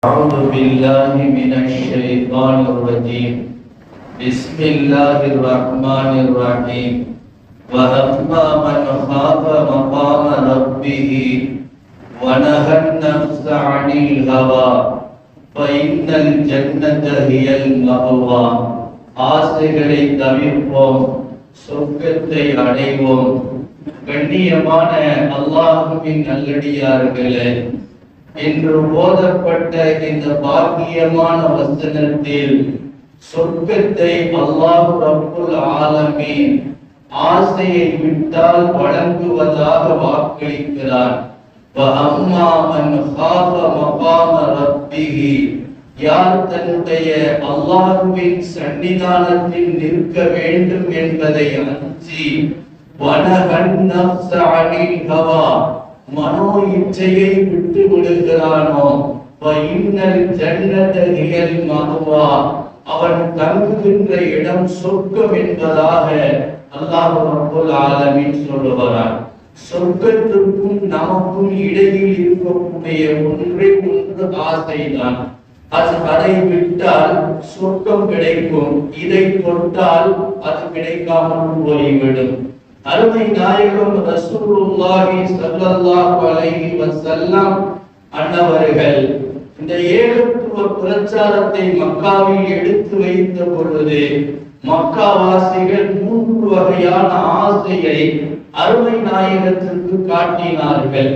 أعوذ بالله من الشيطان الرجيم بسم الله الرحمن الرحيم وأما من خاف مقام ربه ونهى النفس عن الهوى فإن الجنة هي المأوى ஆசைகளை தவிர்ப்போம், சொர்க்கத்தை அடைவோம். கண்ணியமான அல்லாஹ்வின் நல்லடியார்களே, இன்று ஓதப்பட்ட இந்த பாக்கியமான வசனத்தில் சொர்க்கத்தை அல்லாஹ் ரப்புல் ஆலமீன் ஆசையை விட்டால் வழங்குவதாக வாக்களிக்கிறார். வஅம்மா மன் காஃப மகாம ரப்பிஹி, யார் தன்னுடைய அல்லாஹ்வின் சன்னிதானத்தில் நிற்க வேண்டும் என்பதை அஞ்சி, வனஹன் நஃப்ஸ அனில் ஹவா, மனோ இச்சையை விட்டு விடுகிறானோ, ஃபஇன்னல் ஜன்னத ஹியல் மஅவா, அவன் தங்குகின்ற இடம் சொர்க்கம் என்பதாக அல்லாஹ் ரப்பல் ஆலமீன் சொல்லுகிறார். சொர்க்கத்திற்கும் நமக்கும் இடையில் இருக்கக்கூடிய ஒன்றே ஒன்று ஆசைதான். அதை விட்டால் சொர்க்கம் கிடைக்கும், இதை தொட்டால் அது கிடைக்காமல் போய்விடும். அருமை நாயகம் ரசூலுல்லாஹி ஸல்லல்லாஹு அலைஹி வஸல்லம் அன்னவர்கள் இந்த ஏகத்துவ பிரச்சாரத்தை மக்காவில் எடுத்து வைத்த பொழுது மக்காவாசிகள் 3 வகையான ஆசையை அருமை நாயகத்திற்கு காட்டினார்கள்.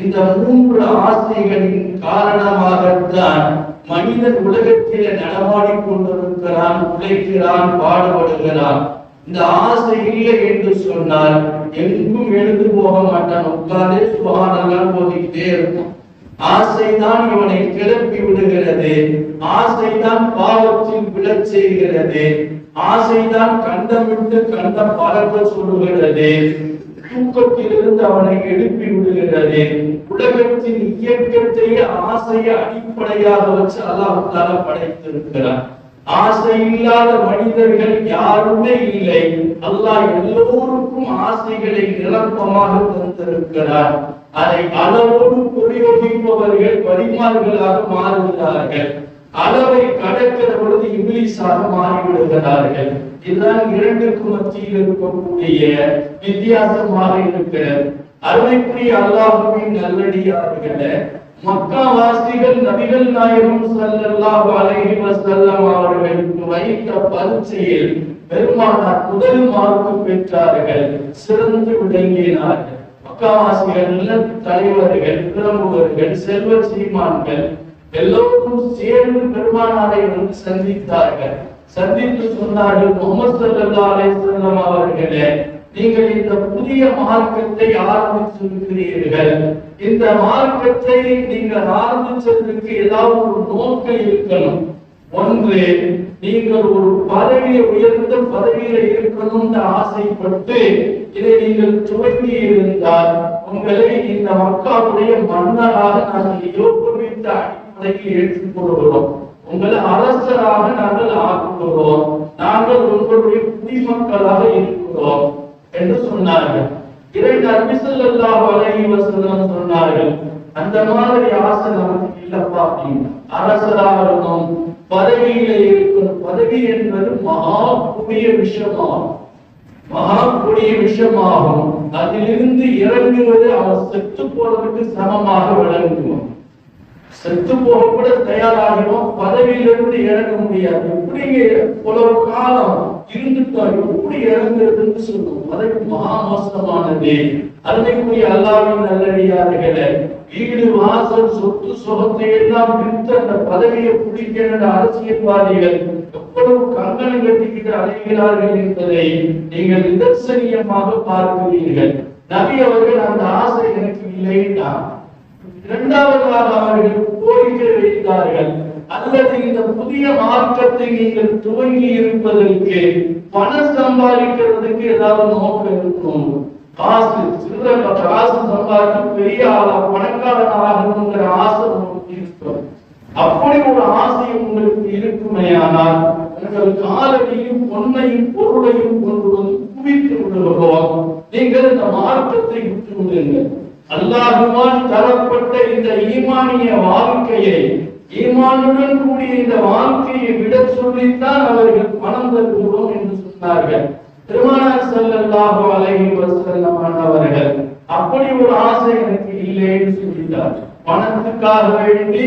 இந்த 3 ஆசைகளின் காரணமாகத்தான் மனிதன் உலகத்தில் நடமாடிக் கொண்டிருக்கிறான், உழைக்கிறான், பாடுபடுகிறான். இந்த ஆசை இல்லை என்று சொன்னால் எங்கும் எழுந்து போக மாட்டான், உட்கார்ந்தே சுபஹானல்லாஹ் போதிக்கிட்டே இருக்கும். ஆசைதான் இவனை கிளப்பி விடுகிறது, ஆசைதான் பாவத்தில் விழச் செய்கிறது, ஆசைதான் கண்டமிட்டு கண்டம் பறக்க சொல்லுகிறது, தூக்கத்திலிருந்து அவனை எழுப்பி விடுகிறது. உலகத்தின் இயக்கத்தை ஆசையை அடிப்படையாக வச்சு அல்லாஹ் தஆலா படைத்திருக்கிறார். ஆசை இல்லாத மனிதர்கள் யாருமே இல்லை. அல்லாஹ் எல்லோருக்கும் ஆசைகளை நிரப்பமாக தந்திருக்கிறார். அதை அளவோடு பிரயோகிப்பவர்கள் வரிமார்களாக மாறுகிறார்கள், அளவை கடக்கிற பொழுது இப்லீஸாக மாறிவிடுகிறார்கள். இதுதான் இரண்டுக்கும் மத்தியில் இருக்கக்கூடிய வித்தியாசமாக இருக்கிறது. அருமைக்குரிய அல்லாஹ்வின் நல்லடியார்களே, மக்காவாசிகள் நபிகள் நாயகம் ஸல்லல்லாஹு அலைஹி வஸல்லம் அவர்களுக்கு வைத்த பரீட்சையில் பெருமானார் முதல் மார்க்கு பெற்றார்கள், சிறந்து விளங்கினார்கள். மக்காவாசிகள் தலைவர்கள், பிரமுகர்கள், செல்வ சீமான்கள் எல்லோரும் சேர்ந்து பெருமானாரை வந்து சந்தித்தார்கள். சந்தித்து சொன்னார்கள், முஹம்மது ஸல்லல்லாஹு அலைஹி வஸல்லம் அவர்களே, நீங்கள் இந்த புதிய மார்க்கத்தை ஆரம்பித்திருக்கிறீர்கள். இந்த மார்க்கத்தை நீங்கள் ஆரம்பிச்சதற்கு ஏதாவது ஒரு நோக்கம் இருக்கணும். ஒன்று, நீங்கள் ஒரு பதவியை, உயர்ந்த பதவியில இருக்கணும்னு ஆசைப்பட்டு இதை நீங்கள் துவங்கி இருந்தால் உங்களை இந்த மக்காவுடைய மன்னராக நாங்கள் யோகமித்த அடிப்படையில் ஏற்றுக்கொள்கிறோம், உங்களை அரசராக நாங்கள் ஆக்குகிறோம், நாங்கள் உங்களுடைய குடிமக்களாக இருக்கிறோம் என்று சொன்னார்கள். இரண்டு நபி ஸல்லல்லாஹு அலைஹி வஸல்லம் சொன்னார்கள், அந்த மாதிரி ஆசை நமக்கு இல்லப்பா, அரசராகணும், பதவியிலே இருக்கணும். பதவி என்பது மகா கொடிய விஷயமாகும், மகா கொடிய விஷயமாகும். அதிலிருந்து இறங்குவது அவர் செத்து போறதுக்கு சமமாக விளங்குவோம். செத்து போக கூட தயாராகிறோம், பதவியிலிருந்து இறங்க முடியாது. எப்படி இவ்வளவு காலம் இருந்துட்டோம், எப்படி இறங்குறதுன்னு சொல்லுவோம். பதவி மகா மோசமானது. அருமைக்குரிய அல்லாஹ்வின் நல்லடியார்களே, வீடு வாசல் சொத்து சுகத்தை எல்லாம் விற்று அந்த பதவியை பிடிக்கின்ற அரசியல்வாதிகள் எவ்வளவு கங்கணம் கட்டிக்கிட்டு அலைகிறார்கள் என்பதை நீங்கள் நிதர்சனியமாக பார்க்கிறீர்கள். நபி அவர்கள் அந்த ஆசை எனக்கு இல்லைன்னா, இரண்டாவதாக அவர்கள் கோரிக்கை வைத்தார்கள், அல்லது இந்த புதிய மார்க்கத்தை நீங்கள் துவங்கி இருப்பதற்கு பணம் சம்பாதிக்கிறதுக்கு ஏதாவது நோக்கம் இருக்கணும். காசு, சில்லறை காசு சம்பாதித்து பெரிய ஆளா பணக்காரனாகணுங்கிற ஆசை உங்களுக்கு இருக்கும். அப்படி ஒரு ஆசை உங்களுக்கு இருக்குமே ஆனால் உங்கள் காலடியும் பொன்னையும் பொருளையும் கொண்டு வந்து குவித்து விடுகிறோம். நீங்கள் இந்த மார்க்கத்தை விட்டு விடுங்கள். அல்லாஹ்வால் தரப்பட்ட இந்த ஈமானிய வாழ்க்கையை ஈமானுடன் கூடிய இந்த வாழ்க்கையை விட சொல்லித்தான் அவர்கள் பணம் தருகிறோம் என்று சொன்னார்கள். பெருமானார் ஸல்லல்லாஹு அலைஹி வஸல்லம் அவர்கள் அப்படி ஒரு ஆசை எனக்கு இல்லை என்று சொல்லிட்டார். பணத்துக்காக வேண்டி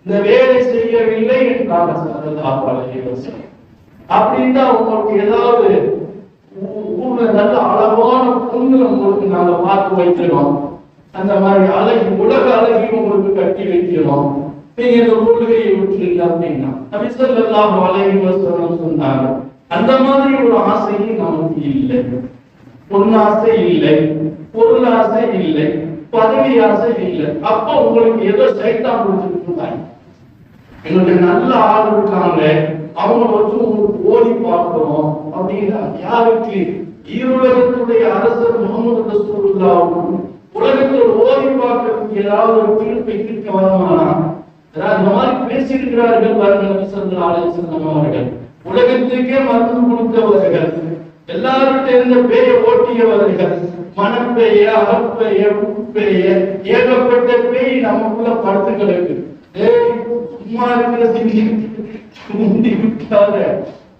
இந்த வேலை செய்யவில்லை என்றார் ஸல்லல்லாஹு அலைஹி வஸல்லம். அப்படின்னா உங்களுக்கு ஏதாவது ஊர்ல நல்ல அழகான பொண்ணு உங்களுக்கு நாங்க பார்த்து வைக்கிறோம், அந்த மாதிரி அழகி உலக அழகி உங்களுக்கு கட்டி வைக்கிறோம், நீங்க இந்த கொள்கையை விட்டுருங்க அப்படின்னா நபி ஸல்லல்லாஹு அலைஹி வஸல்லம் சொன்னாங்க. அந்த மாதிரி ஒரு ஆசையும் நமக்கு இல்லை. பொன்னாசை இல்லை, பொருள் ஆசை இல்லை, பதவி ஆசை இல்லை. அப்ப உங்களுக்கு ஏதோ சைத்தான் கொடுத்துருக்காங்க. எங்களுக்கு நல்ல ஆள் இருக்காங்க, அவங்க வச்சு உங்களுக்கு ஓடி பார்க்கிறோம் அப்படின்னா யாருக்கு? ஈருலகத்துடைய அரசர் முகமது ரசூலுல்லாஹ் உலகத்தில் ஓடி பார்க்கறதுக்கு ஏதாவது ஒரு தீர்ப்பை இருக்க வருமானா? இந்த மாதிரி பேசியிருக்கிறார்கள் நபி ஸல்லல்லாஹு அலைஹி வஸல்லம் அவர்கள். உலகத்துக்கே மருந்து கொடுத்தவர்கள், எல்லார்கிட்ட இருந்த பேயை ஓட்டியவர்கள், மனப்பேய, அகப்பேய, உட்பேய, ஏகப்பட்ட பேய் நமக்குள்ள படுத்து கிடக்கு. சும்மா இருக்கிற முந்தி விட்டாத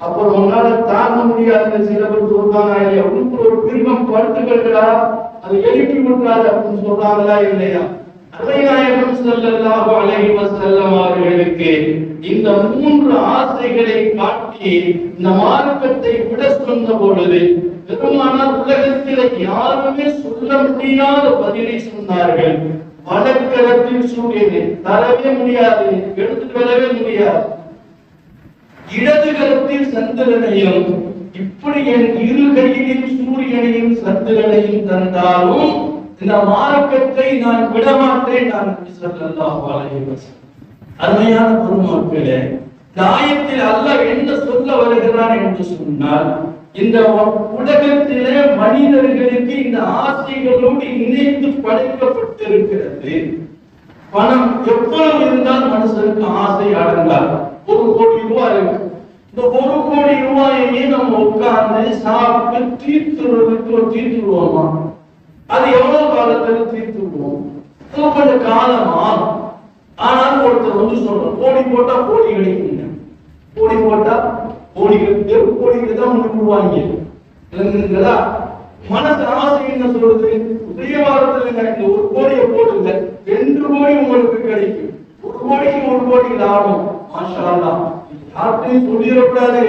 அப்புறம் உன்னால தாங்க முடியாத சில பேர் சொல்றாங்க இல்லையா, உனக்கு ஒரு பிரிவம் படுத்து கிடக்குடா, அதை எழுப்பி விட்டாது அப்படின்னு சொல்றாங்களா இல்லையா? நாயகம் ஸல்லல்லாஹு அலைஹி வஸல்லம் அவர்களுக்கு இந்த 3 ஆசைகளை காட்டி இந்த மார்க்கத்தை விட சொன்ன பொழுது பெருமானார் உலகத்தில் யாருமே சொல்ல முடியாத பதிலை சொன்னார்கள். வடக்கரத்தில் சூரியனை தரவே முடியாது, எடுத்துட்டு வரவே முடியாது. இடது கரத்தில் சந்திரனையும், இப்படி என் இரு கையிலும் சூரியனையும் சந்திரனையும் தந்தாலும் இந்த மார்க்கத்தை நான் விடமாட்டேன். நான் ஸல்லல்லாஹு அலைஹி வஸல்லம். அருமையான பெருமக்களே, இந்த ஆயத்தில் அல்லாஹ் என்ன சொல்ல வருகிறான் என்று சொன்னால், இந்த உலகத்திலே மனிதர்களுக்கு இந்த ஆசைகளோடு இணைந்து படைக்கப்பட்டிருக்கிறது. பணம் எவ்வளவு இருந்தால் மனுஷனுக்கு ஆசை அடங்காது. 1 கோடி ரூபாய் இருக்கு. இந்த 1 கோடி ரூபாயையே நம்ம உட்கார்ந்து சாப்பிட்டு தீர்த்துருவோமா? அது எவ்வளவு காலத்துல தீர்த்துருவோம்? கொஞ்சம் காலமா. ஆனால் ஒருத்தர் வந்து சொல்றோம், கோடி போட்டா கோடி கிடைக்குங்க, கோடி போட்டா கோடிகள் கோடிக்கு தான் முன்னுவாங்க. மனசு ஆசை என்ன சொல்றது? உரிய வாரத்துல இந்த 1 கோடியை போடுங்க, 2 கோடி உங்களுக்கு கிடைக்கும். 1 கோடிக்கு 1 கோடி லாபம். மாஷா அல்லாஹ். யார்கிட்டையும் சொல்லிடக்கூடாது.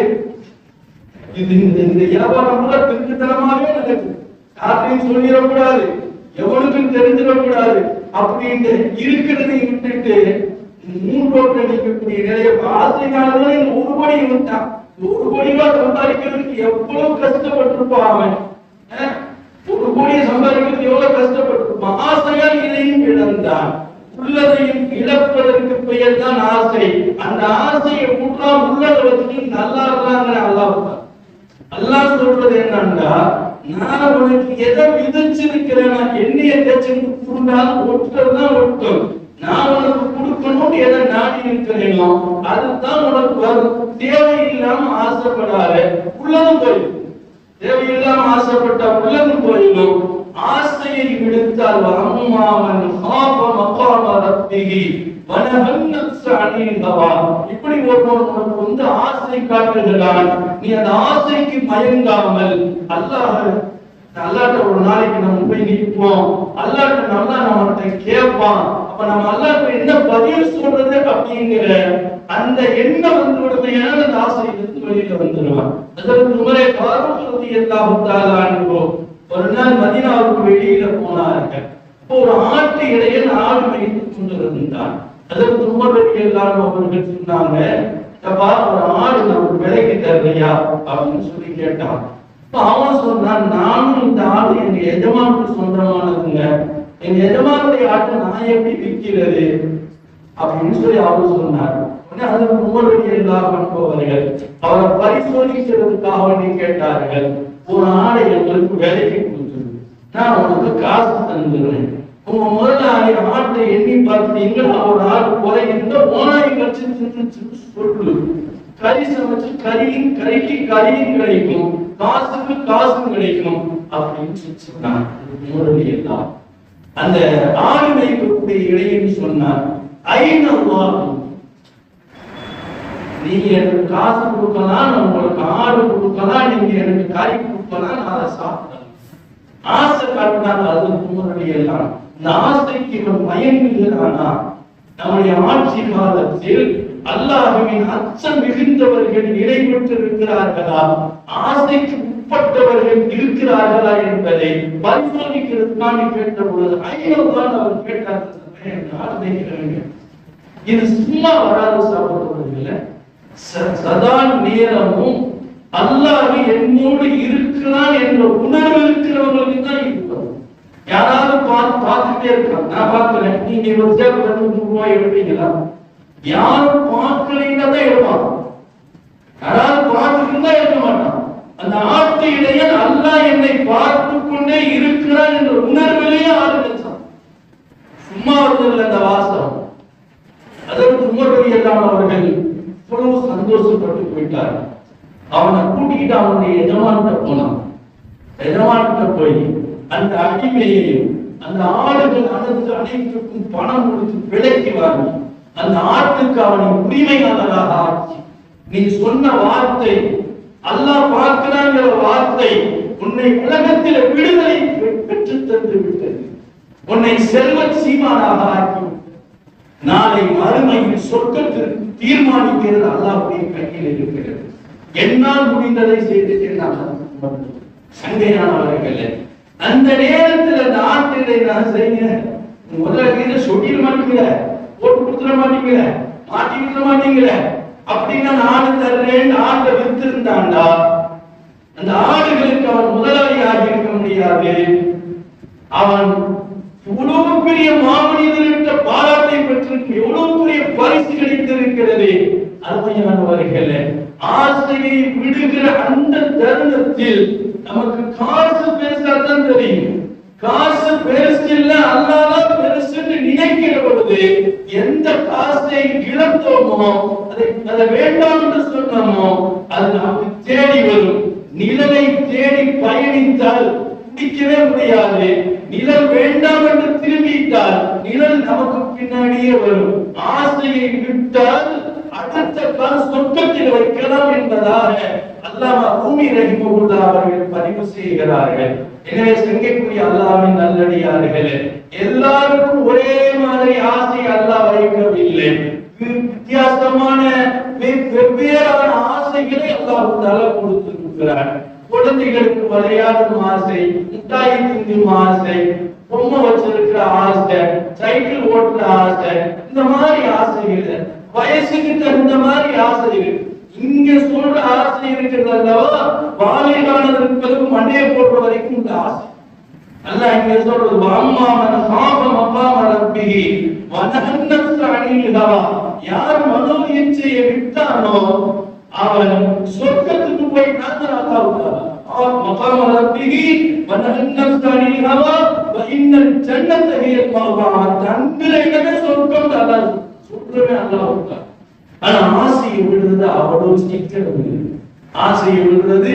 இது இந்த வியாபாரம் கூட திருட்டுத்தனமாவே நடக்குது. யார்கிட்டையும் சொல்லிடக்கூடாது, எவனுக்கும் தெரிஞ்சிடக்கூடாது. அப்படின்னு இருக்கிறதை விட்டுட்டு 3 கோடி அடிக்கக்கூடிய நிலைய ஆசைக்காரர்கள் இந்த 1 கோடி விட்டான். 1 கோடி ரூபாய் சம்பாதிக்கிறதுக்கு எவ்வளவு கஷ்டப்பட்டிருப்பான் அவன். 1 கோடியை சம்பாதிக்கிறதுக்கு எவ்வளவு கஷ்டப்பட்டிருப்பான். ஆசையால் இதையும் இழந்தான். உள்ளதையும் இழப்பதற்கு பெயர் தான் ஆசை. அந்த ஆசையை உள்ளதை வச்சுட்டு நல்லா இருக்காங்க. அல்லாஹ் சொல்றது என்னன்னா, நான் உனக்கு எதை விதிச்சிருக்கிறேன், எண்ணெயை தேய்ச்சிட்டு கொடுத்தாலும் ஒட்டுறதுதான் ஒட்டும். நான் உனக்கு கொடுக்கணும்னு எதை நாடி இருக்கிறேனோ அதுதான் உனக்கு வரும். தேவையில்லாம ஆசைப்படாத, உள்ளதும் போயிடும். தேவையில்லாம ஆசைப்பட்ட உள்ளதும் போயிடும். ஆசையை விடுத்தால் அம்மாவன் ஹாஃப மகாம ரப்பிஹி வனஹன் நஃப்ஸ அனில் ஹவா. இப்படி ஒருவன் உனக்கு வந்து ஆசை காட்டுகிறான், நீ அந்த ஆசைக்கு மயங்காமல் அல்லாஹ்ட்ட ஒரு நாளைக்கு நம்ம போய் நிற்போம், அல்லாஹ்ட்ட நல்லா நம்மகிட்ட கேட்பான். அப்ப நம்ம அல்லாஹ்ட்ட என்ன பதில் சொல்றது அப்படிங்கிற அந்த எண்ணம் வந்து உடனேயான அந்த ஆசையிலிருந்து வெளியில வந்துடுவான். அதற்கு உமரே ஃபாரூக் ரலியல்லாஹு தஆலா அன்ஹு ஒரு நாள் மதீனாவுக்கு வெளியில போனார்கள். இப்போ ஒரு ஆட்டு இடையில் ஆடு மேய்த்து கொண்டிருந்தான். அதற்கு உமர் ரலியல்லாஹு அன்ஹு அவர்கள் சொன்னாங்க, அப்பா ஒரு ஆடு நமக்கு விலைக்கு தரலையா அப்படின்னு சொல்லி கேட்டான். அவன் சொன்னான், நானும் இந்த ஆடு எங்க எஜமானுக்கு சொந்தமானதுங்க, எங்க எஜமானுடைய ஆட்டை நான் எப்படி விற்கிறது அப்படின்னு சொல்லி அவர் சொன்னார். அதற்கு உமர் ரலியல்லாஹு அன்ஹு அவர்கள் அவரை பரிசோதிக்கிறதுக்காக வேண்டி கேட்டார்கள், ஒரு ஆடை எங்களுக்கு விலைக்கு கொடுத்துரு, நான் உனக்கு காசு தந்துடுறேன். உங்க முதலாளி ஆட்டை எண்ணி பார்த்தீங்கன்னா ஒரு ஆடு குறைந்த ஓனாய் கட்சி சொல்லு, கறி சமைச்சு கறியும் கிடைக்கும், காசுக்கு காசும் கிடைக்கும் அப்படின்னு சொன்னார். அந்த ஆடு மேய்க்கக்கூடிய இடையில் சொன்னார், ஐநல்லாஹு நீங்க எனக்கு காசு கொடுக்கலாம், நான் உங்களுக்கு ஆடு கொடுக்கலாம், நீங்க எனக்கு கறி கொடுக்கலாம், நான் அதை சாப்பிடலாம். ஆசை காட்டினால் அது குமரடியெல்லாம். இந்த ஆசைக்கு இவன் மயங்குகிறானா? நம்முடைய ஆட்சி காலத்தில் அல்லாஹ்வின் அச்சம் மிகுந்தவர்கள் நிலைபெற்றிருக்கிறார்களா, ஆசைக்கு உட்பட்டவர்கள் இருக்கிறார்களா என்பதை பரிசோதிக்கிறதுக்கான கேட்ட பொழுது ஐநூறுதான் அவர் கேட்டார்கள். இது சும்மா வராது சகோதரர்களே. சதா நேரமும் அல்லாஹ் என்னோடு இருக்கிறான் என்ற உணர்வு இருக்கிறவங்களுக்கு தான் இருப்பது. யாராவது பார்த்துட்டே இருக்காங்க, நான் பார்க்கிறேன், நீங்க ரூபாய் எடுப்பீங்களா? யாரும் பார்க்கலைன்னா தான் எடுப்பாங்க. யாராவது பார்த்துட்டு தான் எடுக்க மாட்டான். அந்த ஆட்டு இடையில் அல்லாஹ் என்னை பார்த்து கொண்டே இருக்கிறான் என்ற உணர்விலேயே ஆரம்பிச்சான். சும்மா வருதில்லை அந்த வாசம். அதற்கு உமரடியெல்லாம் அவர்கள் இவ்வளவு சந்தோஷப்பட்டு போயிட்டார். அவனை கூட்டிக்கிட்டு அவனுடைய எஜமான்கிட்ட போனான். எஜமான்கிட்ட போய் அந்த அடிமையையும் அந்த ஆடுகள் அனைத்துக்கும் பணம் கொடுத்து விலைக்கு வாங்கி அந்த ஆட்டுக்கு அவனை உரிமையாளராக ஆக்கி, நீ சொன்ன வார்த்தை, அல்லாஹ் பார்க்கிறாங்கிற வார்த்தை உன்னை உலகத்தில் விடுதலை பெற்று தந்து விட்டது, உன்னை செல்வ சீமானாக ஆக்கி, நாளை மறுமையில் சொர்க்கத்திற்கு தீர்மானிக்கிறது அல்லாஹ்வுடைய கையில் இருக்கிறது. என்னால் முடிந்ததை செய்து சங்கையானவர்களே, அந்த நேரத்தில் அந்த ஆட்டினை நான் செய்ய முதல்ல சொட்டிட மாட்டீங்கள, போட்டு கொடுத்துட மாட்டீங்கள, மாட்டி விட மாட்டீங்கள, அப்படின்னா நானும் தர்றேன் ஆட்டை வித்திருந்தாண்டா அந்த ஆடுகளுக்கு அவன் முதலாளியாக இருக்க முடியாது. அவன் எவ்வளவு பெரிய மாமனிதர்கிட்ட பாராட்டை பெற்றிருக்கு, எவ்வளவு பெரிய பரிசு கிடைத்திருக்கிறது. அருமையானவர்களே, ஆசையை விடுகிற அந்த தருணத்தில் நமக்கு காசு பெருசாதான் தெரியும். காசு பெருசு இல்ல, அல்லாஹ் பெருசுன்னு நினைக்கிற பொழுது எந்த காசை இழந்தோமோ, அதை வேண்டாம் என்று சொன்னோமோ அது நமக்கு தேடி வரும். நிழலை தேடி பயணித்தால் பிடிக்கவே முடியாது. நிழல் வேண்டாம் என்று திரும்பிட்டால் நிழல் நமக்கு பின்னாடியே வரும். ஆசையை விட்டால் அடுத்த கால சொர்க்கத்தில் வைக்கலாம் என்பதாக அல்லாமா ரூமி ரஹிமஹுல்லாஹ் அவர்கள் பதிவு செய்கிறார்கள். எனவே சங்கைக்குரிய அல்லாஹ்வின் நல்லடியார்களே, எல்லாருக்கும் ஒரே மாதிரி ஆசை அல்லாஹ் வைக்கவில்லை. வித்தியாசமான வெவ்வேறான ஆசைகளை அல்லாஹ் தஆலா கொடுத்திருக்கிறார். குழந்தைகளுக்கு விளையாடும் ஆசை, மிட்டாய் திங்கும் ஆசை, பொம்மை வச்சிருக்கிற ஆசை, சைக்கிள் ஓட்டுற ஆசை, இந்த மாதிரி ஆசைகள் வயசுக்கு தகுந்த மாதிரி ஆசைகள். இங்க சொல்ற ஆசை இருக்கிறது அல்லவா, வாழைகானதற்கு பிறகு மண்டையை போடுற வரைக்கும் இந்த ஆசை. அல்லாஹ் இங்க சொல்றது அம்மா மன சாப மகாம ரப்பிஹி வனஹன்னஸ் அனில் ஹவா. யார் மனோ இச்சையை விட்டானோ அவன் சொர்க்கத்துக்கு போய் நாதராக மகாம ரப்பிஹி வனஹன்னஸ் அனில் ஹவா வ இன்னல் ஜன்னத ஹியல் மஅவா. தன்னிலே சொர்க்கம் அல்லாஹ் சொல்றவே அல்லாஹ். ஆனா ஆசையை விடுறது அவ்வளவு சீக்கிரம் இல்லை. ஆசையை விடுறது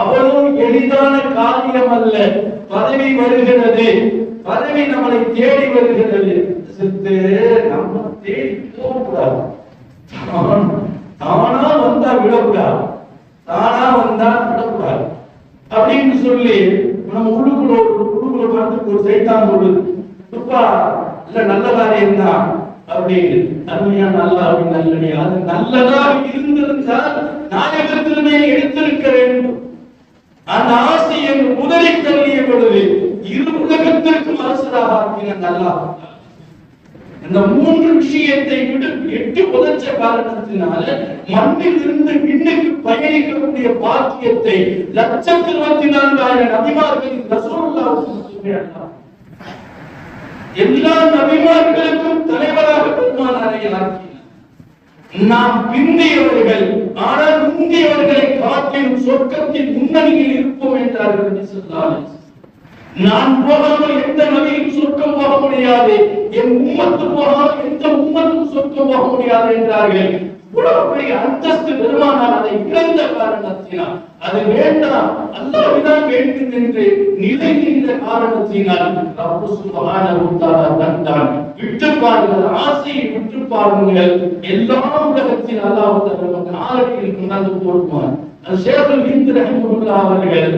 அவ்வளவு எளிதான காரியம் அல்ல. பதவி வருகிறது, பதவி நம்மளை தேடி வருகிறது, நம்ம தேடி போகக்கூடாது. தானா வந்தா விடக்கூடாது, தானா வந்தா விடக்கூடாது அப்படின்னு சொல்லி நம்ம உள்ளுக்குள்ள பார்த்து ஒரு சைத்தான் சொல்லுது, துப்பா இல்ல நல்ல காரியம் தான் அப்படின்னு. அருமையா நல்லா அப்படின்னு நல்லடியா, அது நல்லதா இருந்திருந்தால் நாயகத்திலுமே எடுத்திருக்க வேண்டும். அந்த ஆசையை முதலில் தள்ளிய பொழுது இரு உலகத்திற்கும் அரசராக ஆக்கின நல்லா. இந்த மூன்று விஷயத்தை விட்டு 8 உதச்ச காரணத்தினால மண்ணில் இருந்து விண்ணுக்கு பயணிக்கக்கூடிய பாக்கியத்தை 1,24,000 நபிமார்களின் ரசூலுல்லாஹ் எல்லா நபிமார்களுக்கும் தலைவராக பெருமானாரை ஆக்கினார். நாம் பிந்தியவர்கள், ஆனால் முந்தியவர்களை காட்டிலும் சொர்க்கத்தின் முன்னணியில் இருப்போம் என்றார்கள். நான் போகாமல் எந்த நபியும் சொர்க்கம் போக முடியாது, என் உம்மத்து போகாமல் எந்த உம்மத்தும் சொர்க்கம் போக முடியாது என்றார்கள். இவ்வளவு பெரிய அந்தஸ்து பெருமானார் அதை இழந்த காரணத்தினால், அது வேண்டாம் அல்லாஹ்விடம் வேண்டும் என்று நிலை நின்ற காரணத்தினால் ரப்பு சுப்ஹானஹு வ தஆலா தந்தான். விட்டு பாருங்கள், ஆசையை விட்டு பாருங்கள். எல்லா உலகத்தில் அல்லாஹ் நமக்கு ஆரடியில் கொண்டாந்து போடுவான். ஷேகுல் ஹிந்த் ரஹிமஹுல்லாஹ் அவர்கள்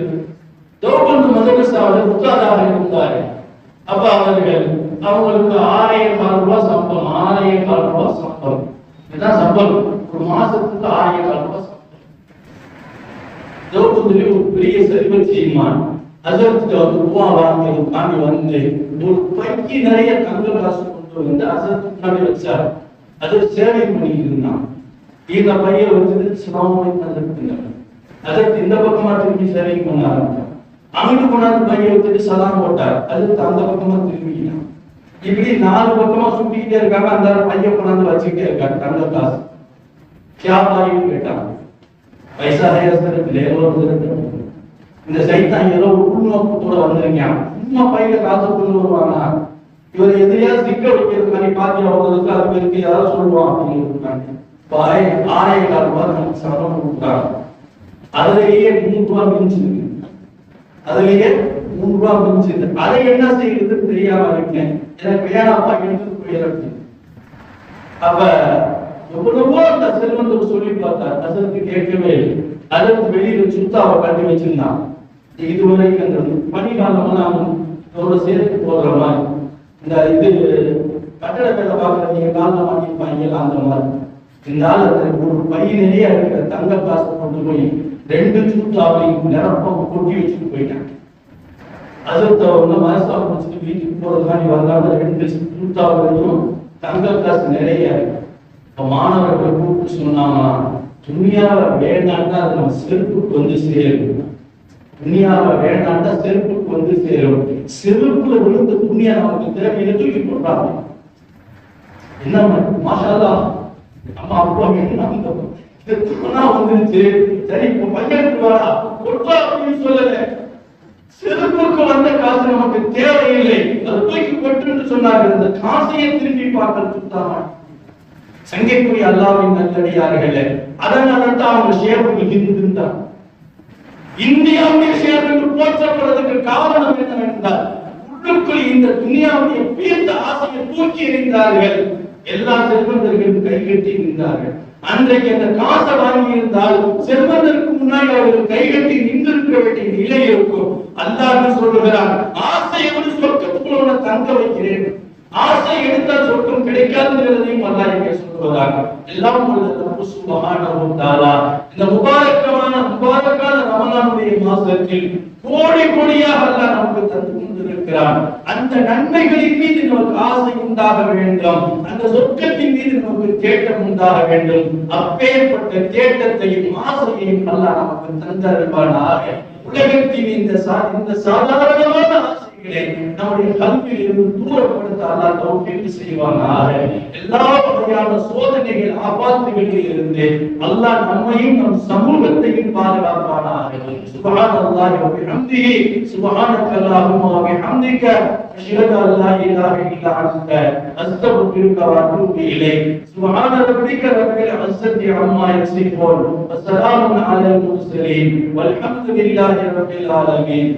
தௌபந்த் மதரசாவில் உஸ்தாதாக இருந்தார்கள். அப்ப அவங்களுக்கு 6,400 ரூபாய் சம்பளம், 6,400 ரூபாய் சம்பளம். இதுதான் சம்பளம், ஒரு மாசத்துக்கு 6,400 ரூபாய் சம்பளம். தௌபந்திலே ஒரு பெரிய செல்வச் சீமான் ஹஜரத் துவா வாங்கி வந்து ஒரு பைக்கு நிறைய தங்க காசு கொண்டு வந்து ஹஜரத் முன்னாடி வச்சார். அது சேவை பண்ணிட்டு இருந்தான். இந்த பைய வச்சது சிரமமாக நடந்துங்க. அதற்கு இந்த பக்கமா திரும்பி சேவை பண்ண ஆரம்பிச்சார். அங்கிட்டு கொண்டாந்து பைய வச்சுட்டு சலாம் போட்டார். அது அந்த பக்கமா திரும்பினான். இப்படி 4 பக்கமா சுட்டிக்கிட்டே இருக்காங்க. அந்த பைய கொண்டாந்து வச்சுக்கிட்டே இருக்காங்க தங்க காசு. क्या भाई बेटा पैसा है हजरत ले लो हजरत. இந்த சைத்தான் ஏதோ உள்நோக்கத்தோட வந்திருக்கான். சும்மா பையில காசு கொண்டு வருவாங்க, இவர் எதிரியா சிக்க வைக்கிறது மாதிரி பாத்தி அவங்களுக்கு அது பேருக்கு யாராவது சொல்லுவான் அப்படின்னு பாய் 6,400 ரூபாய் சம்பளம் கொடுத்தாங்க. அதுலயே 3 ரூபாய் மிஞ்சுது. அதுலயே 3 ரூபாய் மிஞ்சுது. அதை என்ன செய்யறதுன்னு தெரியாம இருக்கேன். எனக்கு வேணாப்பா எடுத்துட்டு போயிருக்கு. அப்ப எவ்வளவோ அந்த செல்வந்தர் சொல்லி பார்த்தார். அதற்கு கேட்கவே இல்லை. அதற்கு வெளியில சுத்தாவை கட்டி வச்சிருந்தான். இதுவரைக்கும் அந்த பனிக்காலம் அவரோட சேர்த்து போடுற மாதிரி இந்த இது கட்டட வேலை பார்க்கற நீங்க காலில் மாட்டிருப்பாங்க அந்த மாதிரி. இந்த ஆளுக்கு ஒரு பை நிறைய இருக்கிற தங்க காசு கொண்டு போய் 2 சுத்தாவையும் நிரப்பம் கொட்டி வச்சுட்டு போயிட்டான். அதற்கு அவங்க மனசாவை வச்சுட்டு வீட்டுக்கு போறது மாதிரி வந்தாங்க. 2 சுத்தாவையும் தங்க காசு நிறைய இருக்கு. மாணவர்கள் கூப்பிட்டு சொன்னாங்க, துணியாவை வேண்டாண்டா அது நம்ம செருப்புக்கு வந்து சேரும். துணியாவை வேண்டாண்டா செருப்புக்கு வந்து சேரும். செருப்புல விழுந்த துணியா நமக்கு தேவையை தூக்கி போடுறாங்க. என்ன மாஷா அல்லாஹ் நம்ம அப்பா வந்துருச்சு. சரி இப்ப பையனுக்கு வாடா கொட்டா அப்படின்னு சொல்லல. செருப்புக்கு வந்த காசு நமக்கு தேவையில்லை, அதை தூக்கி கொட்டுன்னு சொன்னார்கள். அந்த காசையை திரும்பி பார்க்கறதுக்கு தான் சங்கைக்குரிய அல்லாஹ்வின் நல்லடியார்களே. அதனால்தான் அவங்க ஷேகுல் ஹிந்த் இருந்தார். இந்தியாவுடைய ஷேக் என்று போற்றப்படுவதற்கு காரணம் என்னவென்றால் உள்ளுக்குள் இந்த துனியாவுடைய பீர்த்த ஆசையை தூக்கி எறிந்தார்கள். எல்லா செல்வந்தர்களும் கைகட்டி நின்றார்கள். அன்றைக்கு அந்த காசை வாங்கி இருந்தால் செல்வந்தருக்கு முன்னாடி அவர்கள் கைகட்டி நின்றிருக்க வேண்டிய நிலை இருக்கும். அல்லாஹ் சொல்லுகிறார், ஆசையோடு சொர்க்கத்துக்குள்ள தங்க வைக்கிறேன். ஆசை எடுத்தால் சொர்க்கம் கிடைக்காதுங்கிறதையும் அல்லாஹ் இங்கே சொல்லுவதாக. எல்லாம் ரப்பு சுப்ஹானஹு வ தஆலா இந்த முபாரக்கான ரமலானுடைய மாதத்தில் கோடி கோடியாக அல்லாஹ் நமக்கு தந்து கொண்டிருக்கிறான். அந்த நன்மைகளின் மீது நமக்கு ஆசை உண்டாக வேண்டும். அந்த சொர்க்கத்தின் மீது நமக்கு தேட்டம் உண்டாக வேண்டும். அப்பேற்பட்ட தேட்டத்தையும் ஆசையையும் அல்லாஹ் நமக்கு தந்தருள்வானாக. உலகத்தின் இந்த சாதாரணமான ஆசைகளை நம்முடைய கல்வியில் இருந்து தூரப்படுத்த அல்லாஹ் தௌஃபீக் செய்வானாக. எல்லா வகையான சோதனைகள் ஆபத்துகளில் இருந்து அல்லாஹ் நம்மையும் நம் சமூகத்தையும் பாதுகாப்பானாக. சுப்ஹானல்லாஹி வ பிஹம்திஹி சுப்ஹானக அல்லாஹும்ம வ பிஹம்திக அஷ்ஹது அன் லா இலாஹ இல்லா அன்த அஸ்தக்ஃபிருக வ அத்தூபு இலைக். சுப்ஹான ரப்பிக ரப்பில் இஸ்ஸத்தி அம்மா யசிஃபூன் வ ஸலாமுன் அலல் முர்ஸலீன் வல்ஹம்துலில்லாஹி ரப்பில் ஆலமீன்.